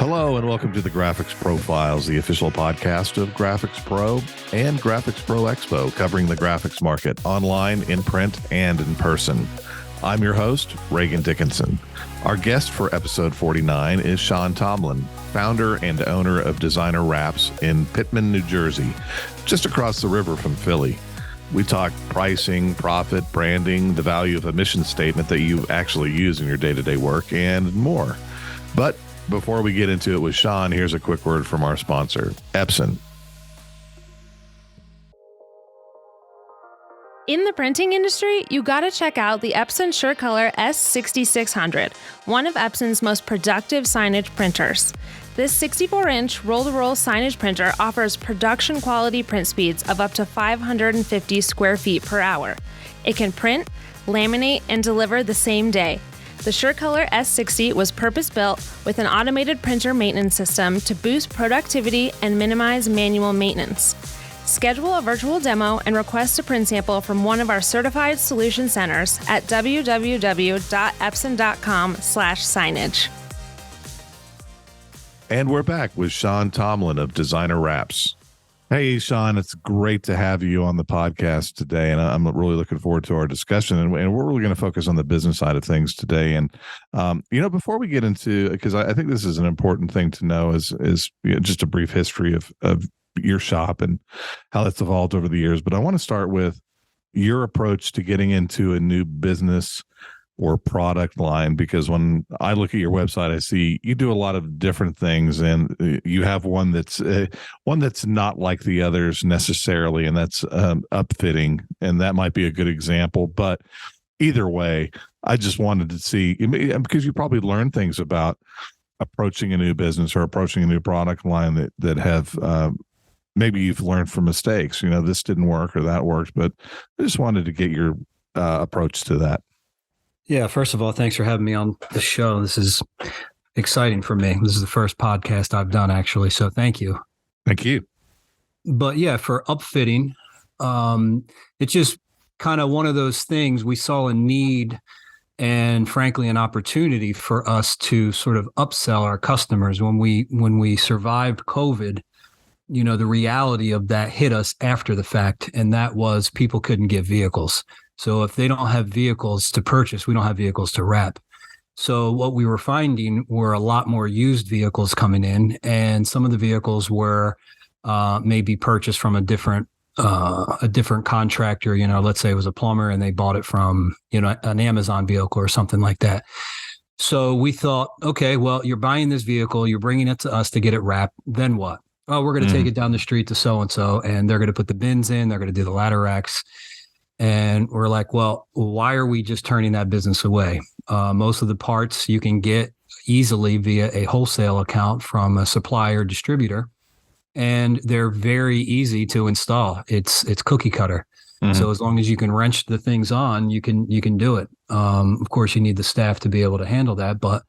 Hello and welcome to the Graphics Profiles, the official podcast of Graphics Pro and Graphics Pro Expo, covering the graphics market online, in print, and in person. I'm your host, Regan Dickinson. Our guest for episode 49 is Sean Tomlin, founder and owner of Designer Wraps in Pitman, New Jersey, just across the river from Philly. We talk pricing, profit, branding, the value of a mission statement that you actually use in your day-to-day work, and more. But before we get into it with Sean, here's a quick word from our sponsor, Epson. In the printing industry, you gotta check out the Epson SureColor S6600, one of Epson's most productive signage printers. This 64-inch roll-to-roll signage printer offers production-quality print speeds of up to 550 square feet per hour. It can print, laminate, and deliver the same day. The SureColor S60 was purpose-built with an automated printer maintenance system to boost productivity and minimize manual maintenance. Schedule a virtual demo and request a print sample from one of our certified solution centers at www.epson.com/signage. And we're back with Sean Tomlin of Designer Wraps. Hey, Sean, it's great to have you on the podcast today, and I'm really looking forward to our discussion. And we're really going to focus on the business side of things today. And before we get into, because I think this is an important thing to know, is just a brief history of your shop and how that's evolved over the years. But I want to start with your approach to getting into a new business or product line, because when I look at your website, I see you do a lot of different things, and you have one that's not like the others necessarily, and that's upfitting, and that might be a good example. But either way, I just wanted to see, because you probably learned things about approaching a new business or approaching a new product line that have maybe you've learned from mistakes. This didn't work or that worked, but I just wanted to get your approach to that. Yeah, first of all, thanks for having me on the show. This is exciting for me. This is the first podcast I've done, actually, so thank you. Thank you. But yeah, for upfitting, it's just kind of one of those things. We saw a need and, frankly, an opportunity for us to sort of upsell our customers. When we survived COVID, the reality of that hit us after the fact, and that was people couldn't get vehicles. So if they don't have vehicles to purchase, we don't have vehicles to wrap. So what we were finding were a lot more used vehicles coming in, and some of the vehicles were maybe purchased from a different contractor. Let's say it was a plumber and they bought it from an Amazon vehicle or something like that. So we thought, okay, well, you're buying this vehicle, you're bringing it to us to get it wrapped. Then what? Oh, we're going to take it down the street to so-and-so, and they're going to put the bins in, they're going to do the ladder racks. And we're like, well, why are we just turning that business away? Most of the parts you can get easily via a wholesale account from a supplier distributor, and they're very easy to install. It's cookie cutter. Mm-hmm. So as long as you can wrench the things on, you can do it. Of course, you need the staff to be able to handle that. But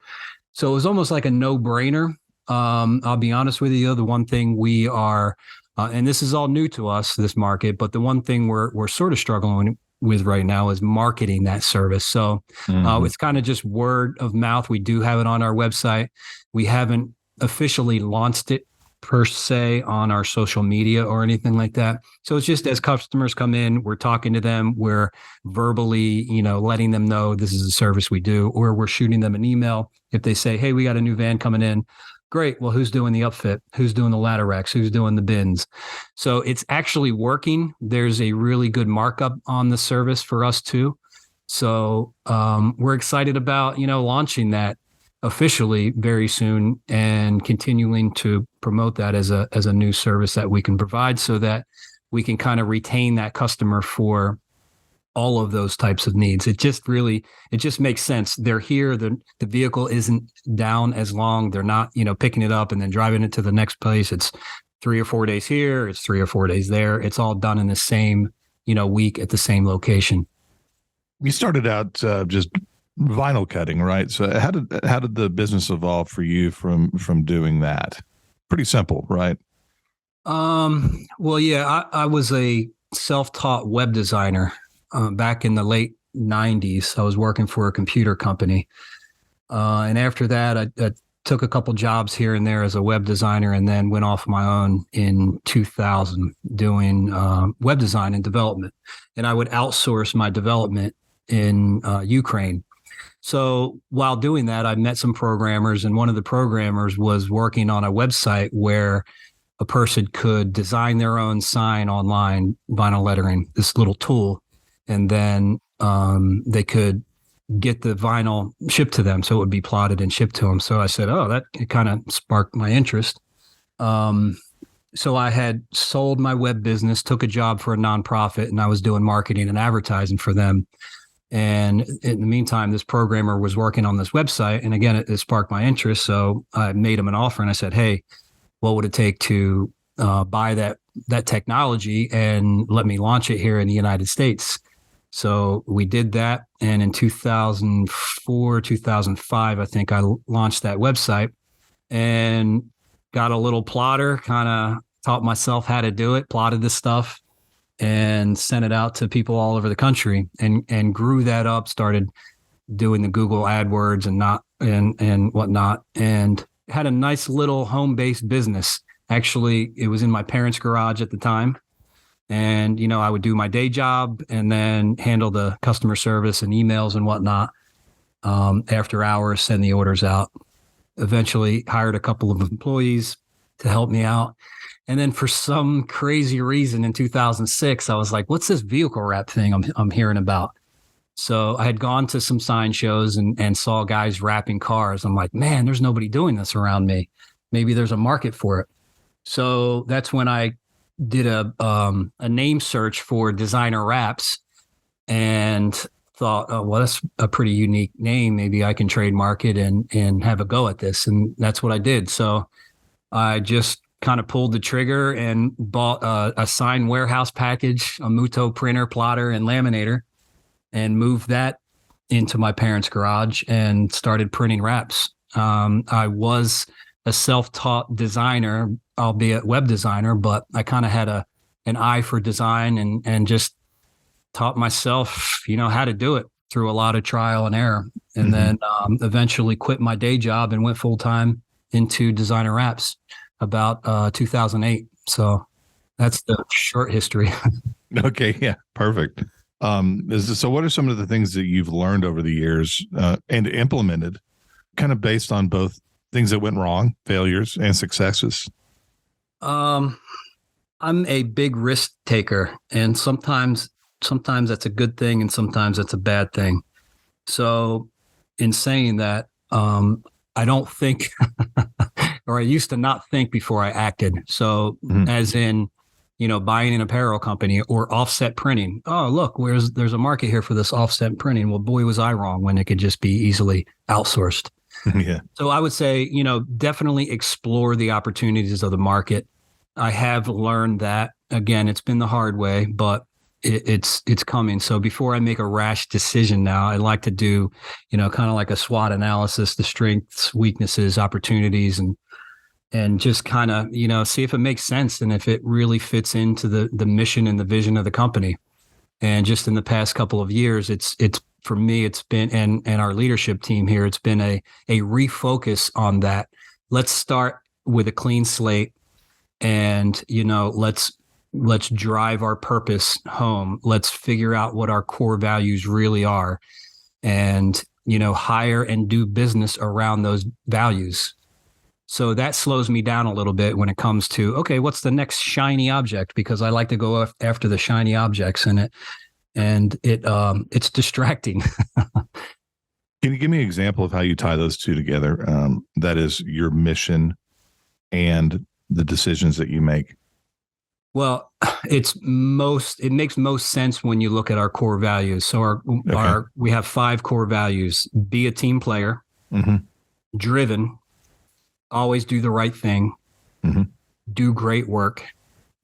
so it was almost like a no-brainer. I'll be honest with you, the one thing we are, and this is all new to us, this market, but the one thing we're sort of struggling with right now is marketing that service. So it's kind of just word of mouth. We do have it on our website. We haven't officially launched it per se on our social media or anything like that. So it's just as customers come in, we're talking to them, we're verbally, letting them know this is a service we do, or we're shooting them an email. If they say, hey, we got a new van coming in, great. Well, who's doing the upfit? Who's doing the ladder racks? Who's doing the bins? So it's actually working. There's a really good markup on the service for us too. So we're excited about, launching that officially very soon and continuing to promote that as a new service that we can provide so that we can kind of retain that customer for all of those types of needs. It just makes sense. They're here. The vehicle isn't down as long. They're not, picking it up and then driving it to the next place. It's 3 or 4 days here. It's 3 or 4 days there. It's all done in the same, week at the same location. You started out just vinyl cutting, right? So how did the business evolve for you from doing that? Pretty simple, right? Well, yeah, I was a self-taught web designer. Back in the late 90s, I was working for a computer company. And after that, I took a couple jobs here and there as a web designer, and then went off my own in 2000 doing web design and development. And I would outsource my development in Ukraine. So while doing that, I met some programmers, and one of the programmers was working on a website where a person could design their own sign online, vinyl lettering, this little tool, and then they could get the vinyl shipped to them. So it would be plotted and shipped to them. So I said, oh, it kind of sparked my interest. So I had sold my web business, took a job for a nonprofit, and I was doing marketing and advertising for them. And in the meantime, this programmer was working on this website. And again, it sparked my interest. So I made him an offer, and I said, hey, what would it take to buy that technology and let me launch it here in the United States? So we did that. And in 2004, 2005, I think I launched that website and got a little plotter, kind of taught myself how to do it, plotted this stuff, and sent it out to people all over the country, and grew that up, started doing the Google AdWords and whatnot, and had a nice little home-based business. Actually, it was in my parents' garage at the time. And, I would do my day job and then handle the customer service and emails and whatnot after hours, send the orders out. Eventually hired a couple of employees to help me out. And then for some crazy reason in 2006, I was like, what's this vehicle wrap thing I'm hearing about? So I had gone to some sign shows and saw guys wrapping cars. I'm like, man, there's nobody doing this around me. Maybe there's a market for it. So that's when I did a name search for designer wraps and thought, oh, well, that's a pretty unique name. Maybe I can trademark it and have a go at this. And that's what I did. So I just kind of pulled the trigger and bought a sign warehouse package, a Muto printer, plotter, and laminator, and moved that into my parents' garage and started printing wraps. I was a self-taught designer, albeit web designer, but I kind of had an eye for design and just taught myself, how to do it through a lot of trial and error. And then eventually quit my day job and went full-time into designer wraps about 2008. So that's the short history. Okay. Yeah. Perfect. So what are some of the things that you've learned over the years and implemented kind of based on both things that went wrong, failures, and successes? I'm a big risk taker, and sometimes that's a good thing and sometimes that's a bad thing. So in saying that, I don't think, or I used to not think before I acted. So as in, buying an apparel company or offset printing. Oh, look, there's a market here for this offset printing. Well, boy, was I wrong when it could just be easily outsourced. Yeah. So I would say, definitely explore the opportunities of the market. I have learned that. Again, it's been the hard way, but it's coming. So before I make a rash decision now, I like to do, kind of like a SWOT analysis, the strengths, weaknesses, opportunities, and just kind of, see if it makes sense and if it really fits into the mission and the vision of the company. And just in the past couple of years, it's for me, it's been, and our leadership team here, it's been a refocus on that. Let's start with a clean slate and, let's drive our purpose home. Let's figure out what our core values really are and, hire and do business around those values. So that slows me down a little bit when it comes to, okay, what's the next shiny object? Because I like to go after the shiny objects and it's distracting. Can you give me an example of how you tie those two together? That is your mission and the decisions that you make. Well, it makes most sense when you look at our core values. So we have 5 core values: be a team player, driven, always do the right thing, do great work,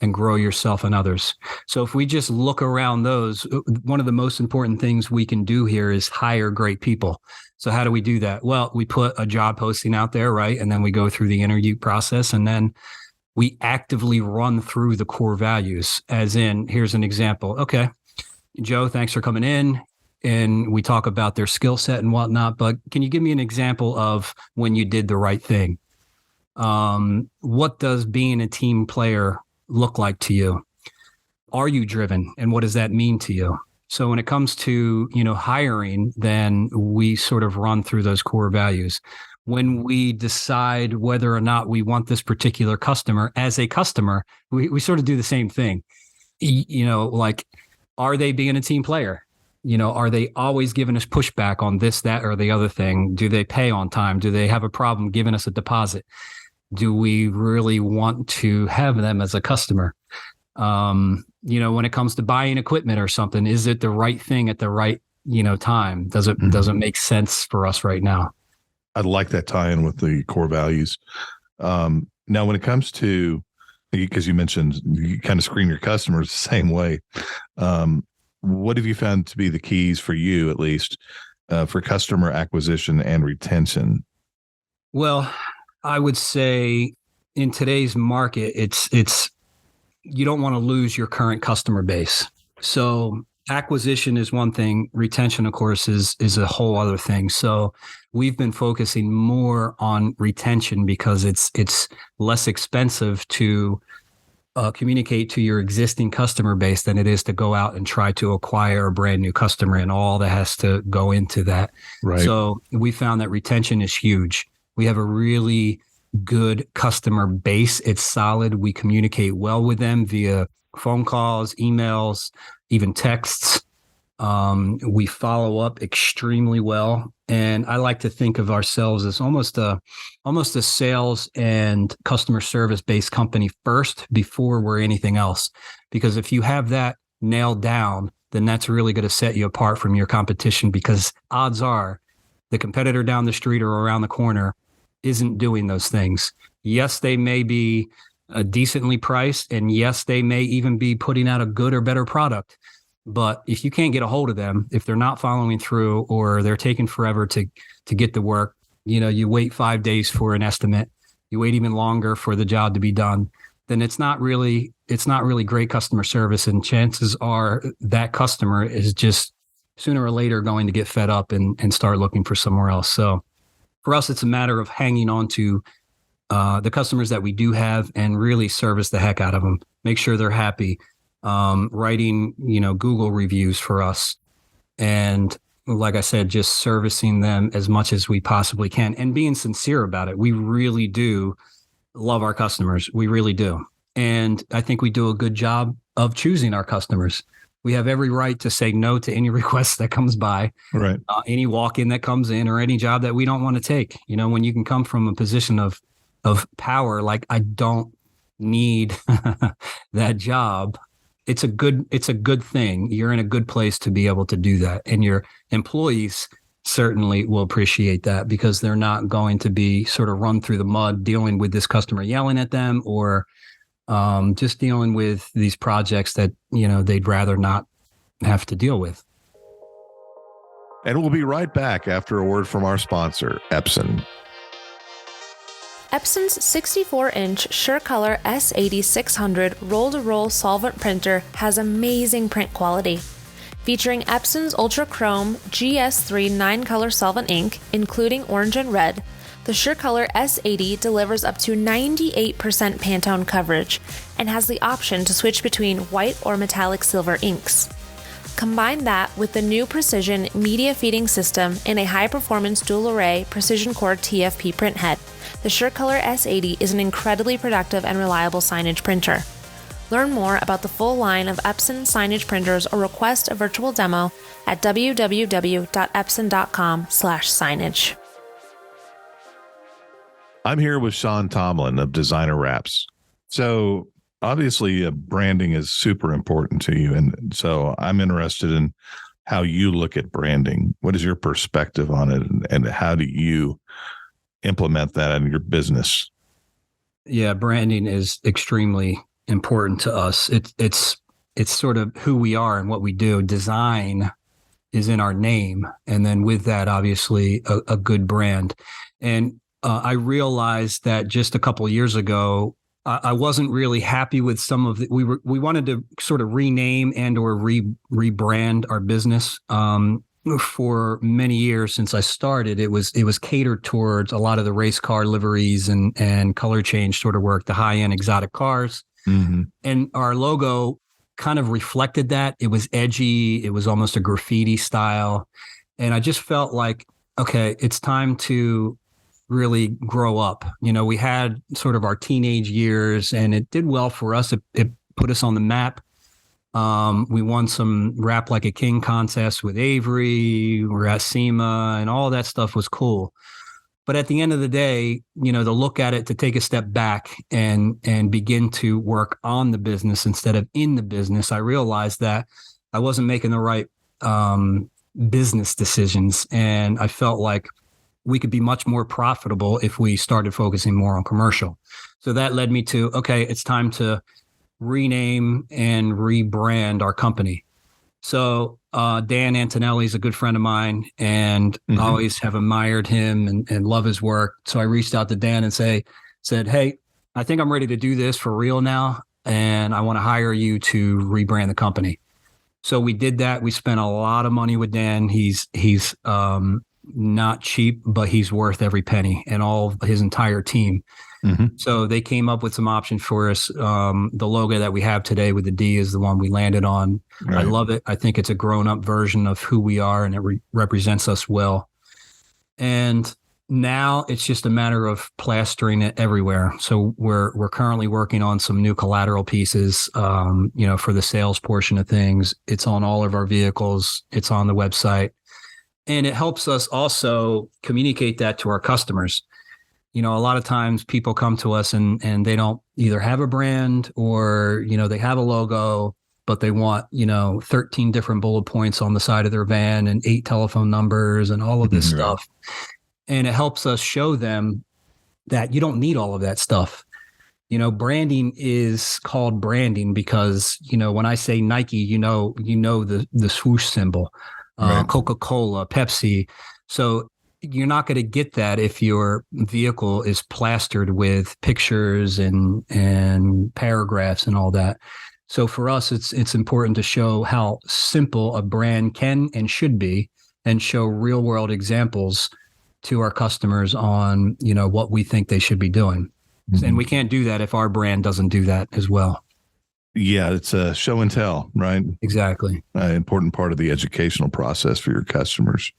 and grow yourself and others. So if we just look around those, one of the most important things we can do here is hire great people. So how do we do that? Well, we put a job posting out there, right? And then we go through the interview process, and then we actively run through the core values. As in, here's an example. Okay, Joe, thanks for coming in. and we talk about their skill set and whatnot, but can you give me an example of when you did the right thing? What does being a team player look like to you? Are you driven? And what does that mean to you? So when it comes to, hiring, then we sort of run through those core values. When we decide whether or not we want this particular customer as a customer, we sort of do the same thing. Like, are they being a team player? Are they always giving us pushback on this, that, or the other thing? Do they pay on time? Do they have a problem giving us a deposit? Do we really want to have them as a customer? When it comes to buying equipment or something, is it the right thing at the right, time? Does it make sense for us right now? I'd like that tie-in with the core values. Now, when it comes to, because you mentioned you kind of screen your customers the same way, what have you found to be the keys for you, at least, for customer acquisition and retention? Well, I would say in today's market, it's you don't want to lose your current customer base. So acquisition is one thing. Retention, of course, is a whole other thing. So we've been focusing more on retention because it's less expensive to communicate to your existing customer base than it is to go out and try to acquire a brand new customer and all that has to go into that. Right. So we found that retention is huge. We have a really good customer base. It's solid. We communicate well with them via phone calls, emails, even texts. We follow up extremely well. And I like to think of ourselves as almost a sales and customer service based company first before we're anything else. Because if you have that nailed down, then that's really going to set you apart from your competition, because odds are the competitor down the street or around the corner isn't doing those things. Yes, they may be decently priced, and yes, they may even be putting out a good or better product. But if you can't get a hold of them, if they're not following through or they're taking forever to get the work, you wait 5 days for an estimate, you wait even longer for the job to be done, then it's not really great customer service. And chances are that customer is just sooner or later going to get fed up and start looking for somewhere else. So for us, it's a matter of hanging on to the customers that we do have and really service the heck out of them. Make sure they're happy. Writing, Google reviews for us. And like I said, just servicing them as much as we possibly can and being sincere about it. We really do love our customers. We really do. And I think we do a good job of choosing our customers. We have every right to say no to any request that comes by, right? Any walk-in that comes in, or any job that we don't want to take. When you can come from a position of power, like, I don't need that job. It's a good thing. You're in a good place to be able to do that. And your employees certainly will appreciate that, because they're not going to be sort of run through the mud dealing with this customer yelling at them, or just dealing with these projects that, they'd rather not have to deal with. And we'll be right back after a word from our sponsor, Epson. Epson's 64-inch SureColor S80-600 roll-to-roll solvent printer has amazing print quality. Featuring Epson's Ultra Chrome GS3 9-color solvent ink, including orange and red, the SureColor S80 delivers up to 98% Pantone coverage and has the option to switch between white or metallic silver inks. Combine that with the new Precision media feeding system in a high-performance dual-array precision core TFP printhead. The SureColor S80 is an incredibly productive and reliable signage printer. Learn more about the full line of Epson signage printers or request a virtual demo at www.epson.com/signage. I'm here with Sean Tomlin of Designer Wraps. So obviously branding is super important to you. And so I'm interested in how you look at branding. What is your perspective on it? And how do you implement that in your business? Yeah, branding is extremely important to us. It's sort of who we are and what we do. Design is in our name. And then with that, obviously, a good brand. And I realized that just a couple of years ago, I wasn't really happy with some of the, we wanted to sort of rename and or rebrand our business. for many years since I started, it was catered towards a lot of the race car liveries and color change sort of work, the high end exotic cars. Mm-hmm. And our logo kind of reflected that. It was edgy. It was almost a graffiti style. And I just felt like, okay, it's time to really grow up. We had sort of our teenage years, and it did well for us. It put us on the map. We won some Rap Like a King contests with Avery. We're at SEMA, and all that stuff was cool. But at the end of the day, to look at it, to take a step back and begin to work on the business instead of in the business, I realized that I wasn't making the right business decisions. And I felt like we could be much more profitable if we started focusing more on commercial. So that led me to, okay, it's time to rename and rebrand our company. So Dan Antonelli is a good friend of mine, and I always have admired him and love his work. So I reached out to Dan and said, hey, I think I'm ready to do this for real now, and I want to hire you to rebrand the company. So we did that. We spent a lot of money with Dan. He's not cheap, but he's worth every penny, and all his entire team. So they came up with some options for us. The logo that we have today with the D is the one we landed on. Right. I love it. I think it's a grown-up version of who we are, and it represents us well. And now it's just a matter of plastering it everywhere. So we're currently working on some new collateral pieces, for the sales portion of things. It's on all of our vehicles. It's on the website. And it helps us also communicate that to our customers. A lot of times people come to us and they don't either have a brand or, they have a logo, but they want, 13 different bullet points on the side of their van and 8 telephone numbers and all of this stuff. And it helps us show them that you don't need all of that stuff. Branding is called branding because, when I say Nike, the swoosh symbol, right. Coca-Cola, Pepsi. So you're not going to get that if your vehicle is plastered with pictures and paragraphs and all that. So for us, it's important to show how simple a brand can and should be, and show real world examples to our customers on, what we think they should be doing. And we can't do that if our brand doesn't do that as well. Yeah, it's a show and tell, right? Exactly. An important part of the educational process for your customers.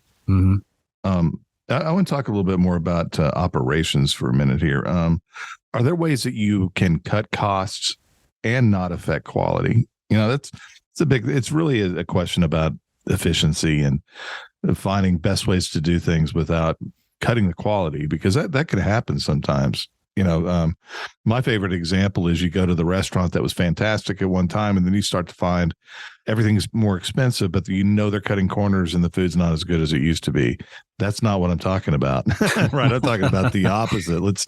I want to talk a little bit more about operations for a minute here. Are there ways that you can cut costs and not affect quality? It's really a question about efficiency and finding best ways to do things without cutting the quality, because that could happen sometimes. My favorite example is you go to the restaurant that was fantastic at one time, and then you start to find everything's more expensive, but they're cutting corners and the food's not as good as it used to be. That's not what I'm talking about. Right. I'm talking about the opposite. Let's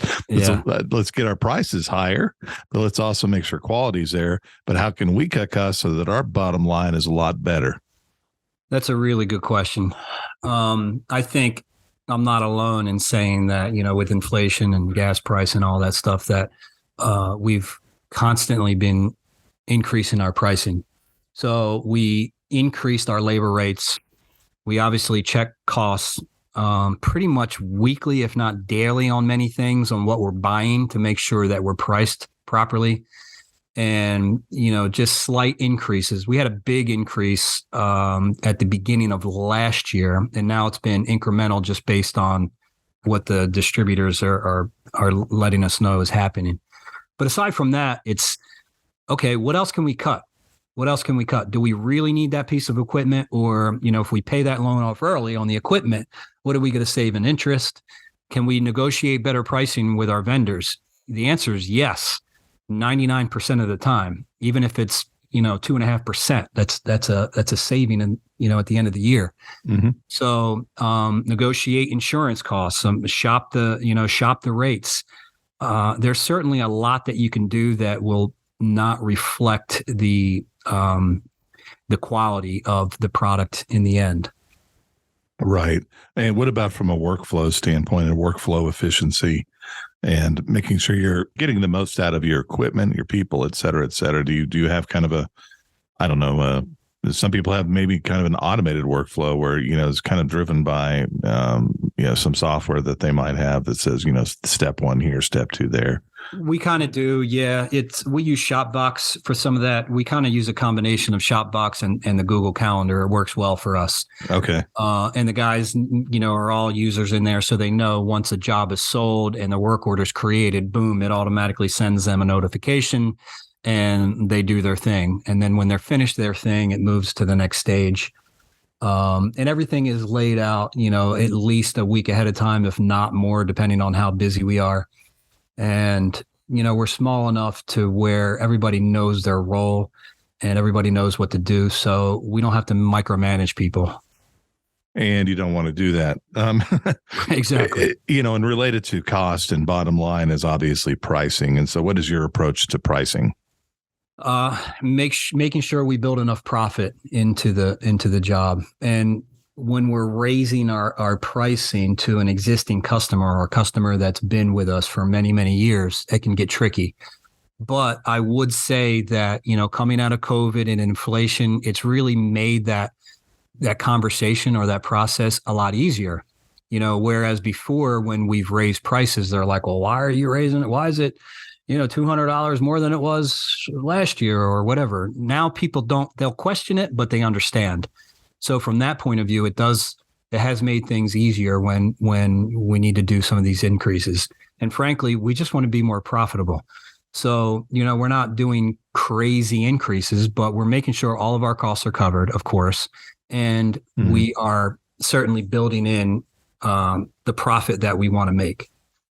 get our prices higher, but let's also make sure quality's there. But how can we cut costs so that our bottom line is a lot better? That's a really good question. I think I'm not alone in saying that, with inflation and gas price and all that stuff, that we've constantly been increasing our pricing. So we increased our labor rates. We obviously check costs pretty much weekly, if not daily, on many things, on what we're buying to make sure that we're priced properly. And, just slight increases. We had a big increase at the beginning of last year, and now it's been incremental just based on what the distributors are letting us know is happening. But aside from that, it's, okay, what else can we cut? What else can we cut? Do we really need that piece of equipment? Or, if we pay that loan off early on the equipment, what are we going to save in interest? Can we negotiate better pricing with our vendors? The answer is yes. 99% of the time, even if it's 2.5%, that's a saving, and at the end of the year. So negotiate insurance costs, shop the rates. There's certainly a lot that you can do that will not reflect the quality of the product in the end. Right. And what about from a workflow standpoint and workflow efficiency and making sure you're getting the most out of your equipment, your people, et cetera, et cetera? Do you have kind of a some people have maybe kind of an automated workflow where, it's kind of driven by, some software that they might have that says, step 1 here, step 2 there. We kind of do. Yeah. We use Shopbox for some of that. We kind of use a combination of Shopbox and the Google Calendar. It works well for us. Okay. And the guys, are all users in there. So they know once a job is sold and the work order is created, boom, it automatically sends them a notification and they do their thing. And then when they're finished their thing, it moves to the next stage. And everything is laid out, at least a week ahead of time, if not more, depending on how busy we are. And, we're small enough to where everybody knows their role and everybody knows what to do. So we don't have to micromanage people. And you don't want to do that. Exactly. And related to cost and bottom line is obviously pricing. And so what is your approach to pricing? Making sure we build enough profit into the job. And when we're raising our pricing to an existing customer or a customer that's been with us for many, many years, it can get tricky. But I would say that, coming out of COVID and inflation, it's really made that conversation or that process a lot easier. Whereas before when we've raised prices, they're like, well, why are you raising it? Why is it, $200 more than it was last year or whatever? Now people they'll question it, but they understand. So from that point of view, it has made things easier when we need to do some of these increases. And frankly, we just want to be more profitable. So, we're not doing crazy increases, but we're making sure all of our costs are covered, of course. And we are certainly building in the profit that we want to make.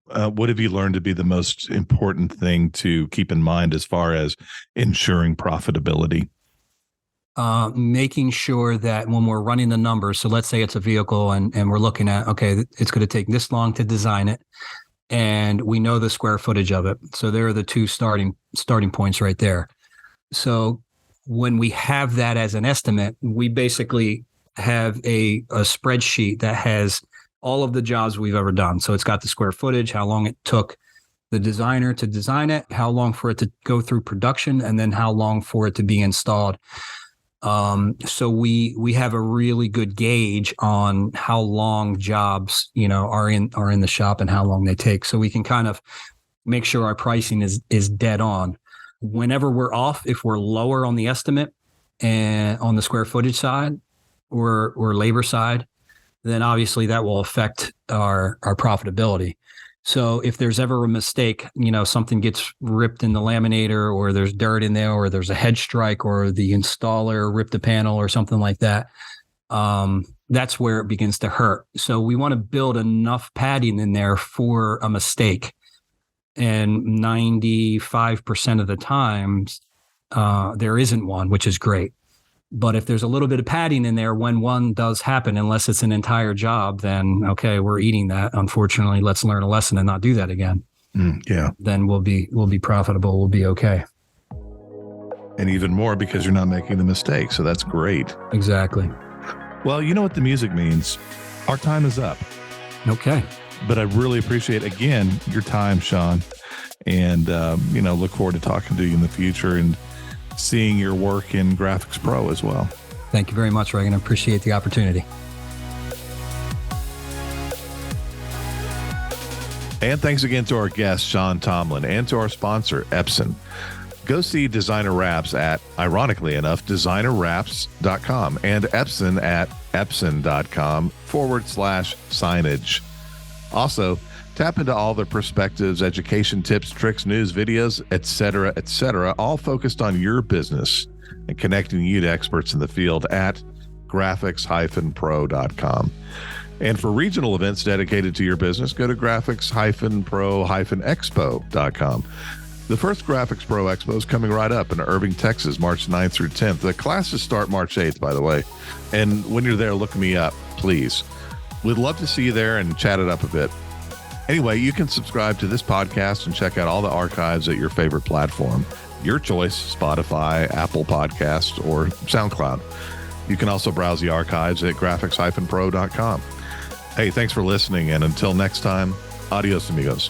What have you learned to be the most important thing to keep in mind as far as ensuring profitability? Making sure that when we're running the numbers, so let's say it's a vehicle and we're looking at, okay, it's going to take this long to design it. And we know the square footage of it. So there are the two starting points right there. So when we have that as an estimate, we basically have a spreadsheet that has all of the jobs we've ever done. So it's got the square footage, how long it took the designer to design it, how long for it to go through production, and then how long for it to be installed. So we have a really good gauge on how long jobs, are in the shop and how long they take. So we can kind of make sure our pricing is dead on. Whenever we're off, if we're lower on the estimate and on the square footage side or labor side, then obviously that will affect our profitability. So if there's ever a mistake, something gets ripped in the laminator or there's dirt in there or there's a head strike or the installer ripped the panel or something like that, that's where it begins to hurt. So we want to build enough padding in there for a mistake. And 95% of the time, there isn't one, which is great. But if there's a little bit of padding in there when one does happen, unless it's an entire job, then okay, we're eating that. Unfortunately, let's learn a lesson and not do that again. Yeah. Then we'll be profitable. We'll be okay. And even more because you're not making the mistake. So that's great. Exactly. Well, you know what the music means. Our time is up. Okay. But I really appreciate, again, your time, Sean. And, look forward to talking to you in the future and seeing your work in Graphics Pro as well. Thank you very much, Regan. I appreciate the opportunity. And thanks again to our guest, Sean Tomlin, and to our sponsor, Epson. Go see Designer Wraps at, ironically enough, designerwraps.com and Epson at epson.com/signage. Also, tap into all their perspectives, education tips, tricks, news, videos, etc., all focused on your business and connecting you to experts in the field at graphics-pro.com. And for regional events dedicated to your business, go to graphics-pro-expo.com. The first Graphics Pro Expo is coming right up in Irving, Texas, March 9th through 10th. The classes start March 8th, by the way. And when you're there, look me up, please. We'd love to see you there and chat it up a bit. Anyway, you can subscribe to this podcast and check out all the archives at your favorite platform. Your choice, Spotify, Apple Podcasts, or SoundCloud. You can also browse the archives at graphics-pro.com. Hey, thanks for listening, and until next time, adios, amigos.